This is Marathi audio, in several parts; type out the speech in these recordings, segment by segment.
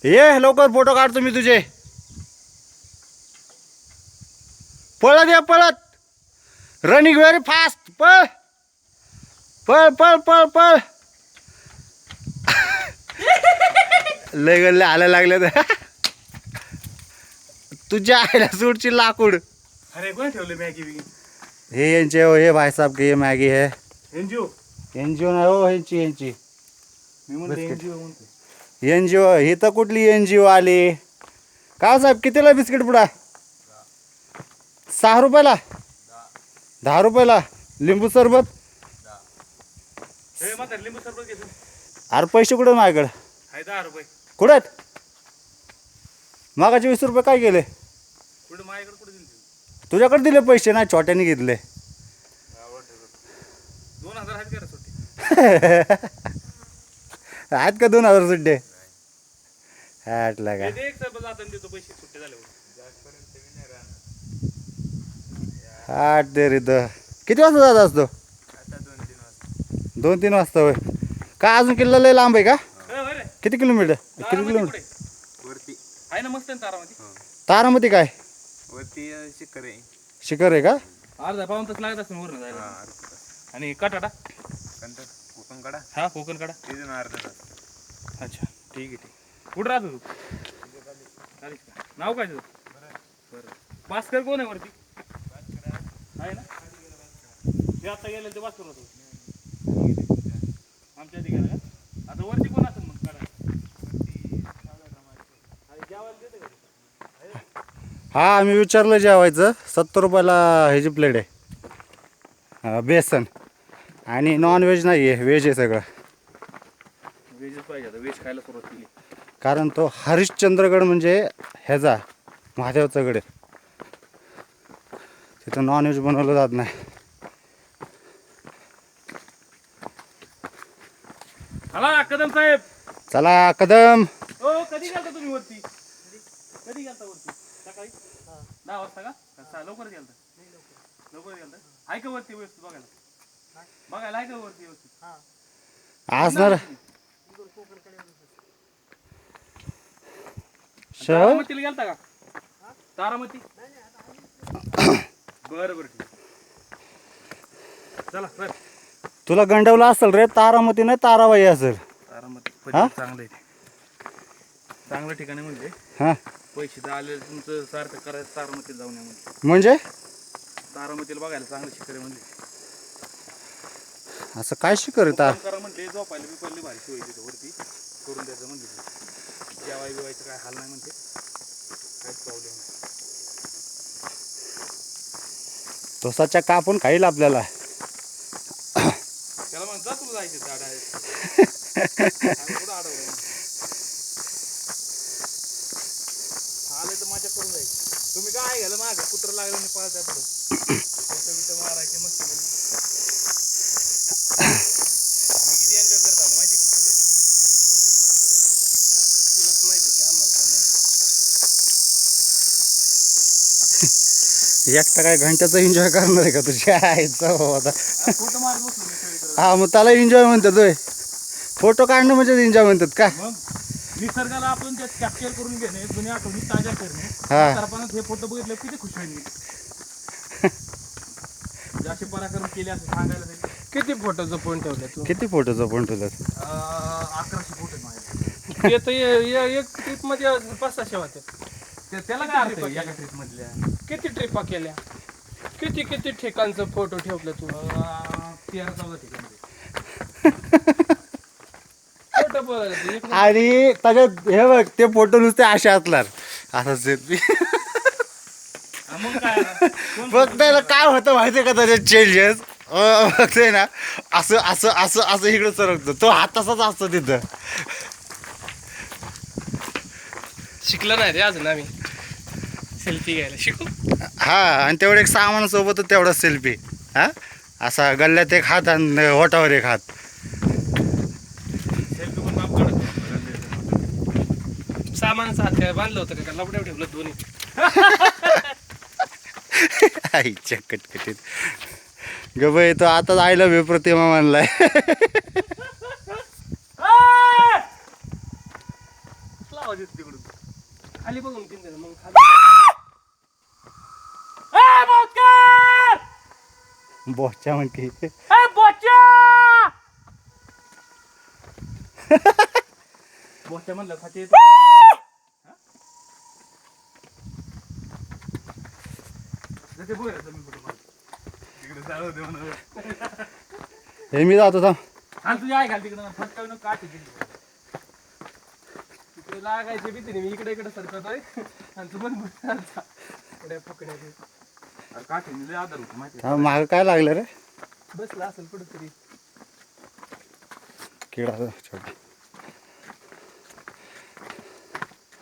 ये लवकर फोटो काढतो मी तुझे. पळत ये पळत. Running very fast. पळ पळ पळ पळ पळ. लय गल्ले आला लागले तर तुझ्या आईला सूटची लाकूड. अरे कोण ठेवले मॅगी बिगी? हे यांचे हो, हे भाईसाहब की ये मॅगी है. एनजीओ एनजीओ नाही हो, यांची मी म्हणते एनजीओ म्हणते. एनजीओ ही तर कुठली एनजीओ आली. का साहेब कितीला बिस्किट पुडा? 6 रुपयाला. 10 रुपयाला. लिंबू सरबत. हे म्हातारे लिंबू सरबत घेतो. अरे पैसे कुठं माझ्याकडे? आहे 10 रुपये. कुठं आहेत? मागाचे 20 रुपये काय केले? कुठे माझ्याकडे कुठे दिली? तुझ्याकडे दिले पैसे ना, छोट्याने घेतले. 2000 आहेत का सुट्टी? आहेत का 2000 सुट्टे? हाटला का एक सरबत जाताना देतो पैसे सुट्टे झाल्यावर. हाट दे रे. किती वाजता जात असतो? 2-3 वाजता होय. का अजून किल्ला लय लांब आहे का? किती किलोमीटर? किती किलोमीटर? वरती आहे ना मस्त आहे तारामध्ये. तारामती काय? वरती शिखर आहे. शिखर आहे का? अर्धा पाऊण तास लागत असेल वरून जायला. आणि कटाडा कोकण कडा. हा कोकण कडा तिथून अर्धा तास. अच्छा ठीक आहे ठीक. कुठं राहतो तू? नाव काय तुझं? बरं. भास्कर कोण आहे वरती? आहे ना ते आता गेले ते भास्कर होतो. आमच्या आधी गेला का? आता वरती कोण असेल मग कडा? जेवायला देते का? हा आम्ही विचारलं जेवायचं. 70 रुपयाला ह्याची प्लेट आहे. बेसन आणि नॉन व्हेज नाही आहे, व्हेज आहे सगळं. व्हेजच पाहिजे आता. व्हेज खायला सुरुवात केली. कारण तो हरिश्चंद्रगड म्हणजे ह्याचा महादेवचा गड आहे. तिथं नॉन व्हेज बनवलं जात नाही. आला कदम साहेब. चला कदम. हो कधी गेलता तुम्ही वरती? कधी गेलता वरती? सकाळी 10 वाजता का? लवकर गेलता? लवकर गेलता. आहे का वरती व्यवस्थित बघायला? बघायला आहे का वरती व्यवस्थित? असणार शहर. तारामतीला गेलता का? तारामती. बरं बरं ठीक. चला बरं. तुला गंडवलं असेल रे. तारामती नाही ताराबाई असेल. तारामती हा? चांगलं आहे. चांगलं ठिकाणी म्हणजे हां पैसे तर आले तुमचं सारखं करायचं. तारामतीला जाऊन या म्हणजे तारामतीला बघायला चांगलं शिखर आहे म्हणजे. असं काय शिकर येतात? करा म्हणते झोपायला बी पडली भारी सोय तिथं वरती करून द्यायचं म्हणते. जेवाय बिवायचं काय हाल नाही म्हणते. काहीच प्रॉब्लेम नाही. तो सच्चा कापून खाईल आपल्याला. त्याला म्हणत जा तुला जायचं कुठं अडवलं आलं तर माझ्या करून जायचं. तुम्ही काय घ्यायला मागं कुत्र लागलं आणि पाळत्या पुढं बिट मारायचे मस्त. मी किती एन्जॉय करत आलो माहिती का? तुलाच माहिती की आम्हाला एकटा काय घंट्याचा एन्जॉय करणार आहे का तुझ्या आईचा आता? फोटो मारत बसलो मी सगळीकडे. हा मग त्याला एन्जॉय म्हणतात होय. फोटो काढणं म्हणजे एन्जॉय म्हणतात का? मग निसर्गाला आपण त्यात कॅप्चर करून घेणे, जुन्या आठवणी ताज्या करणे. हा. सरपणात हे फोटो बघितले किती खुश होईल मी. असे पराक्रम केले असं सांगायला तरी. किती फोटो जपून ठेवले तू? किती फोटो जपून ठेवतात? 1100 फोटो आहेत माझ्याकडे. ते तर एक ट्रिप मध्ये 500-600 होते. त्याला काय अर्थ आहे एका ट्रिप मधल्या? किती ट्रिपा केल्या? किती किती ठिकाणचं फोटो ठेवले तू? 13-14 ठिकाणी. फोटो बघ. आणि त्याच्यात हे बघ ते फोटो नुसते असे असणार. असं सेल्फी. मग काय बघ त्याला काय होतं माहितीये का त्याच्यात चेंजेस? बघते ना असं असं असं असं इकडे सरकतो. तो हात तसाच असतो तिथं. शिकलं नाही रे अजून आम्ही सेल्फी घ्यायला. शिकू. हा आणि तेवढं एक सामानासोबत तेवढा सेल्फी. हा असा गल्ल्यात एक हात आणि ओठावर एक हात. सेल्फी पण बाप काढत. सामानाचा हात काय बांधलं होतं का? लपड्यावर ठेवलं दोन्ही. आईच्या कटकटीत गबाई तो आताच आय लव्ह यू प्रतिमा म्हणलाय. आवाज येतो. खाली बघून किंवा मग खाली बोच्या म्हणते बोच्या म्हणलं खाते हे मी जातो थांब. तुझी आई घाल तिकडे फटकावून काठी तिकडे लागायची भीतीने मी इकडे इकडे सरकतोय आणि तू पण पकड्या काठी लय आधार होतो माहिती हा, मागं काय लागलं रे? बसला असेल कुठेतरी. किडा छोटा.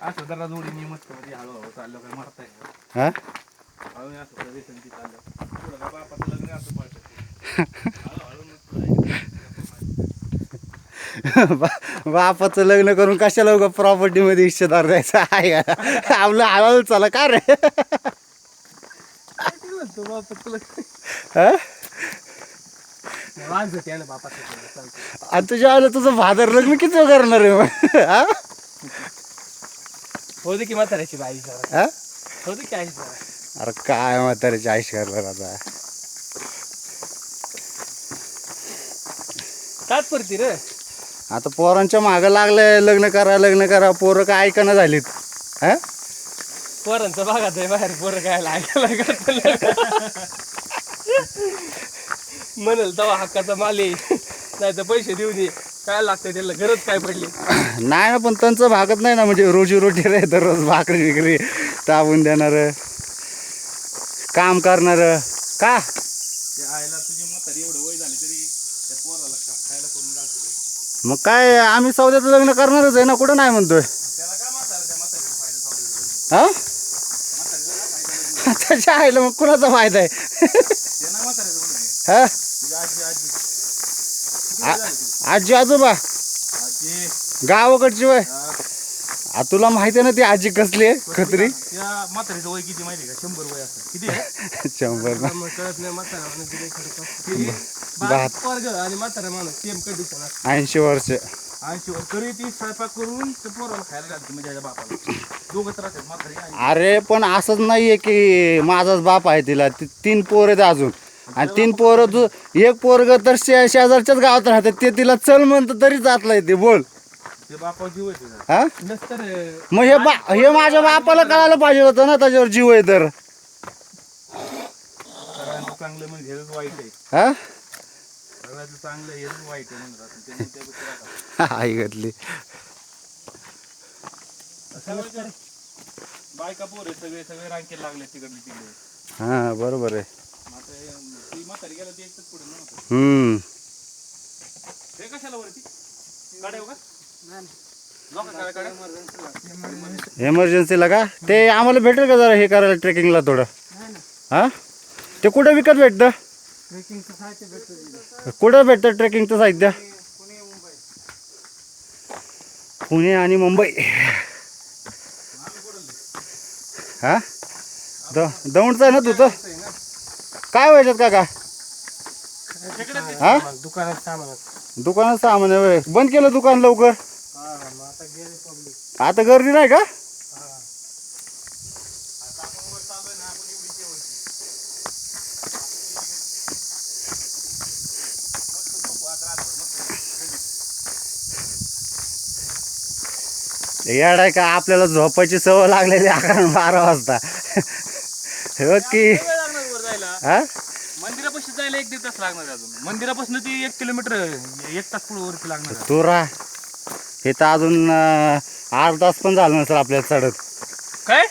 असं जरा जोडीने मस्त मध्ये हळूहळू चाललं काय मारताय हा हळू असं रेसंती चाललं पुढं काय बापाचं लग्न असं पाहिजे हळूहळू मस्त बापाचं लग्न करून कशाला उगा प्रॉपर्टी मध्ये हिस्सेदार द्यायचा आहे का? आपलं हळूहळू चला का रे? म्हणतो बापा तुला हा? वाजत आहे ना बापा चालतं. आणि तुझ्या आलं तुझं भादर लग्न किती करणार आहे मग? हा? होते की म्हाताऱ्याची बाई जरा हा? होते की आई जरा. अरे काय म्हाताऱ्याची आयुष करणार आता? तात्पुरती रे. आता पोरांच्या मागं लागलंय लग्न करा पोरं काय ऐकणं झालीत. हा? पोरांचं बघाच आहे बाहेर पोरं काय ऐकायला म्हणल तवा हक्काचा माल आहे नाही तर पैसे देऊ दे काय लागतंय त्याला गरज काय पडली. नाही ना पण त्यांचं भागत नाही ना म्हणजे रोजी रे दररोज भाकरी विक्री ताबून देणार काम करणार का? आईला तुझी म्हातारी एवढं वय झाली तरी त्या पोराला खायला करून घालतो. मग काय आम्ही सौद्याचं लग्न करणारच आहे ना, कुठं नाही म्हणतोय. त्याला काय म्हातारा त्या म्हातारीला फायदा हा म्हातारीला काय फायदा त्याच्या आईला मग कुणाचा फायदा आहे? त्यांना म्हाताऱ्याचं म्हणून हा तुझी आजी आजी आजी आजोबा आजी गावाकडची वय हा. तुला माहिती आहे ना ती आजी कसली आहे खत्री? त्या म्हातारीचं वय किती माहिती का? 100 वय असतं. किती आहे? 100 ना. मग कळत नाही म्हातारा माणूस दिले खरं आणि म्हातारा माणूस सेम कंडिशन असते. 80 वर्ष. 80 वर तरी ती स्वयंपाक करून त्या पोराला खायला घालते म्हणजे त्याच्या बापाला दोघं तर राहतात म्हातारी आणि अरे पण असंच नाहीये की माझाच बाप आहे तिला 3 पोरं आहेत अजून आणि 3 पोरं एक पोरग तर शेजारच्याच गावात राहतात ते तिला चल म्हणतं तरी जात नाही ते बोल. ते बापावर जीव आहे हा नसतर मग हे माझ्या बापाला कळायला पाहिजे होतं ना त्याच्यावर जीव आहे तर. सगळ्यांचं चांगलं म्हणजे हेच वाईट आहे. हा सगळ्याचं चांगलं हेच वाईट आहे म्हणतात आई घातली. बायका पोर सगळे सगळे रांकेला लागले तिकडे हा बरोबर आहे. आता ती म्हातारी गेला ती एकच पुढे नव्हतं हम्म ते कशाला वरती गाड्या का इमर्जन्सीला का ते आम्हाला भेटेल का जरा हे करायला ट्रेकिंगला थोडं? हा ते कुठं विकत भेटतं? कुठं भेटतं ट्रेकिंगचं साहित्य? पुणे आणि मुंबई. हा दौंडचं आहे ना तू तर काय व्हायच्यात का हा दुकानात सामान दुकानात सामान आहे होय. बंद केलं दुकान लवकर? आता गर्दी नाही का? येड आहे का आपल्याला झोपायची सवय लागलेली 11-12 वाजता. हे बघ की हा मंदिरापाशी जायला 1-1.5 तास लागणार आहे अजून. मंदिरापासून ती 1 किलोमीटर 1 तास पुढे वरती लागणार आहे. तू राह हे तर अजून 8 तास पण झालं नसेल आपल्याला चढत. काय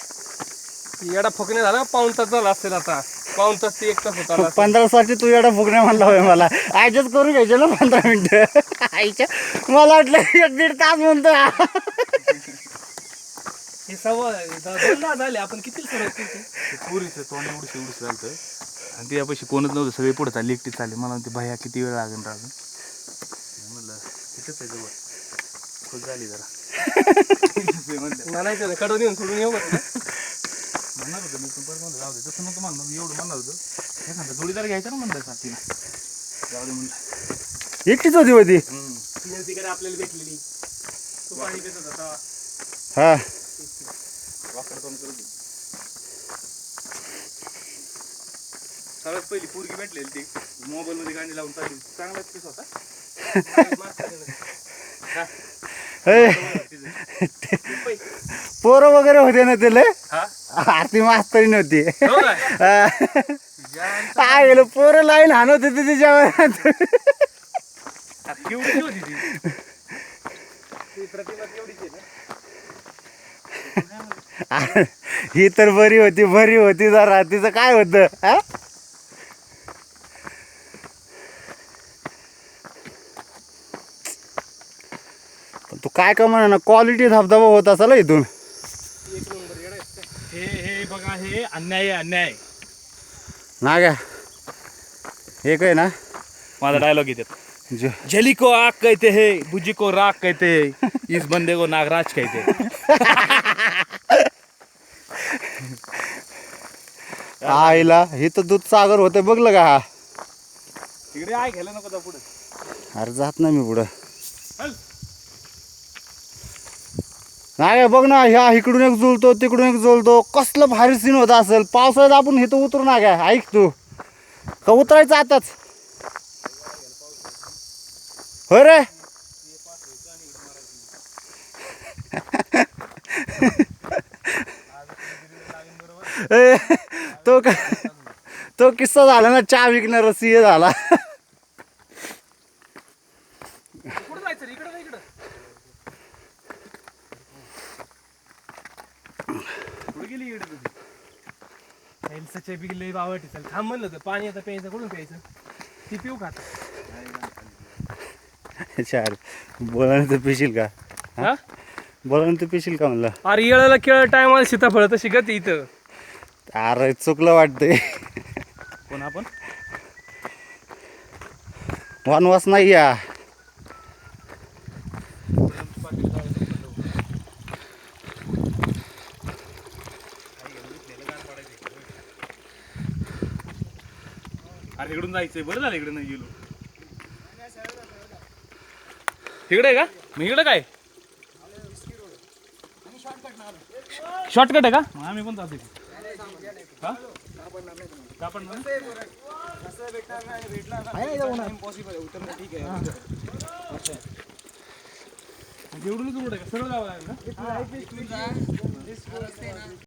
येडा फुकणे झाला पाऊण तास झाला असेल आता. पाऊण तास ते 1 तास होता. 15 साठी तू एवढा फुगण्या म्हणला होय मला ऍडजस्ट करून घ्यायचे ना 15 मिनिटं. आईच्या मला वाटलं 1-1.5 तास म्हणतो. हे सव्वा झाले आपण किती सरळ पुरीचं तोंड एवढं चालतं आणि त्यापाशी कोणच नव्हतं सगळे पुढे चालले एकटी चालले. मला म्हणते भैया किती वेळ लागेल राहून म्हणलं तिथंच आहे जवळ खुश झाली जरा म्हणायचं कडून येऊन सोडून येऊ म्हणणार होतं मी पण परत म्हणलं जाऊ दे तसं नव्हतं म्हणलं एवढं म्हणणार होतं एखादा जोडीदार घ्यायचा ना म्हणलं साथीला जाऊ दे म्हणलं एकटीच होती होती तिकडे आपल्याला भेटलेली तू पाणी पित होता हा वाकडं तोंड करू दे. सगळ्यात पहिली पोरगी भेटलेली ती मोबाईल मध्ये गाणी लावून चालली चांगला केस होता. पोरं वगैरे होते ना त्याला हा आरती मास्तरी नव्हती हो काय? गेलं पोरं लाईन हाणत होते त्याच्यावर केवढी होती ती? ती प्रतिमा केवढीची आहे ना? ही तर बरी होती जरा तिचं काय होतं हा? पण तू काय का म्हणा ना क्वालिटी धबधबा होत असेल इथून. हे बघा हे अन्याय आहे, अन्याय. ना का हे काय ना माझा डायलॉग येते. जली को आग कहते हैं, बुझी को राग कहते हैं, इस बंदे को नागराज कहते हैं. आईला हे तर दूध सागर होते बघलं का हा. तिकडे आहे घ्यायला नको जा पुढे. अरे जात नाही मी पुढं. नाही बघ ना ह्या इकडून एक जुळतो तिकडून एक जुळतो. कसलं भारी सीन होत असेल. पावसाळ्यात आपण इथं उतरू ना काय. ऐक तू का उतरायचं आताच हो रे. तो किस्सा झाला ना चहा विकणारा सीए झाला. कुठं जायचं रे? इकडं इकडं कुठे गेली इकडे तुझी? त्यांचं बिगले बावटी चल थांब म्हणलं तर पाणी आता प्यायचं कुठून प्यायचं ती पिऊ खात चार बोलायला तर पिशील का हा बोलायला तर पिशील का म्हणलं. अरे येळाला केळ टायमाला सीताफळ तशी गती इथं. अरे चुकलं वाटतंय. कोण आपण? वनवास नाही या. अरे इकडून जायचंय. बरं झालं इकडे नाही गेलो. तिकडे आहे का? मग इकडे काय शॉर्टकट आहे का? मग आम्ही पण जातो. हा आपण जेवढूनच रोड आहे का? सरळ जावं लागेल ना.